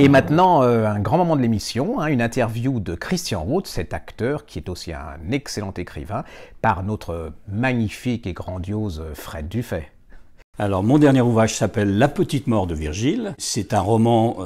Et maintenant, un grand moment de l'émission, une interview de Christian Roth, cet acteur qui est aussi un excellent écrivain, par notre magnifique et grandiose Fred Dufay. Alors, mon dernier ouvrage s'appelle La petite mort de Virgile. C'est un roman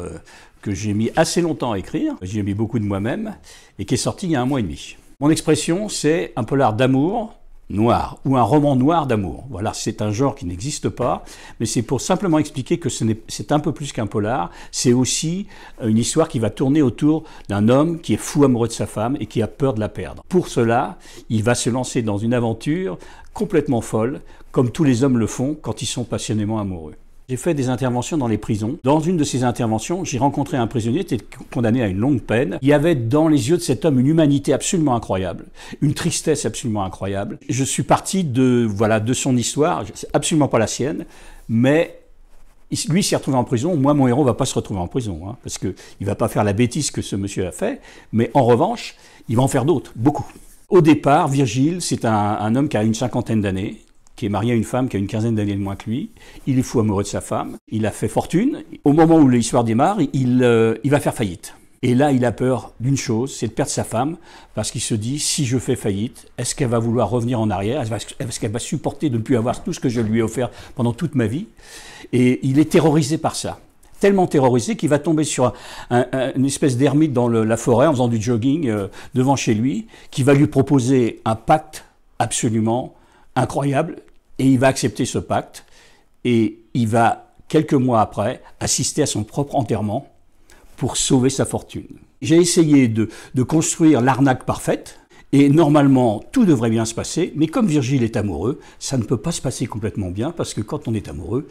que j'ai mis assez longtemps à écrire, j'y ai mis beaucoup de moi-même, et qui est sorti il y a 1 mois et demi. Mon expression, c'est un polar d'amour noir, ou un roman noir d'amour. Voilà, c'est un genre qui n'existe pas, mais c'est pour simplement expliquer que c'est un peu plus qu'un polar, c'est aussi une histoire qui va tourner autour d'un homme qui est fou amoureux de sa femme et qui a peur de la perdre. Pour cela, il va se lancer dans une aventure complètement folle, comme tous les hommes le font quand ils sont passionnément amoureux. J'ai fait des interventions dans les prisons. Dans une de ces interventions, j'ai rencontré un prisonnier qui était condamné à une longue peine. Il y avait dans les yeux de cet homme une humanité absolument incroyable, une tristesse absolument incroyable. Je suis parti de son histoire, c'est absolument pas la sienne, mais lui s'est retrouvé en prison. Moi, mon héros va pas se retrouver en prison, parce qu'il va pas faire la bêtise que ce monsieur a fait, mais en revanche, il va en faire d'autres, beaucoup. Au départ, Virgile, c'est un homme qui a une 50aine d'années, qui est marié à une femme qui a une 15aine d'années de moins que lui. Il est fou amoureux de sa femme. Il a fait fortune. Au moment où l'histoire démarre, il va faire faillite. Et là, il a peur d'une chose, c'est de perdre sa femme, parce qu'il se dit, si je fais faillite, est-ce qu'elle va vouloir revenir en arrière? Est-ce qu'elle va supporter de ne plus avoir tout ce que je lui ai offert pendant toute ma vie? Et il est terrorisé par ça. Tellement terrorisé qu'il va tomber sur une espèce d'ermite dans la forêt, en faisant du jogging devant chez lui, qui va lui proposer un pacte absolument incroyable, et il va accepter ce pacte, et il va, quelques mois après, assister à son propre enterrement pour sauver sa fortune. J'ai essayé de construire l'arnaque parfaite, et normalement, tout devrait bien se passer, mais comme Virgile est amoureux, ça ne peut pas se passer complètement bien, parce que quand on est amoureux,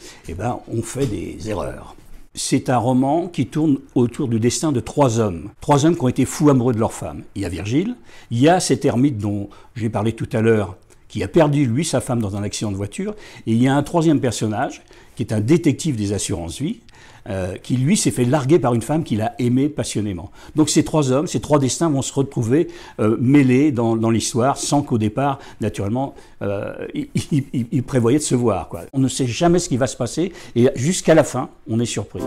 on fait des erreurs. C'est un roman qui tourne autour du destin de 3 hommes. 3 hommes qui ont été fous amoureux de leur femme. Il y a Virgile, il y a cet ermite dont j'ai parlé tout à l'heure, qui a perdu, lui, sa femme dans un accident de voiture. Et il y a un 3e personnage, qui est un détective des assurances-vie, qui, lui, s'est fait larguer par une femme qu'il a aimée passionnément. Donc ces 3 hommes, ces 3 destins vont se retrouver mêlés dans l'histoire, sans qu'au départ, naturellement, ils prévoyaient de se voir, quoi. On ne sait jamais ce qui va se passer, et jusqu'à la fin, on est surpris.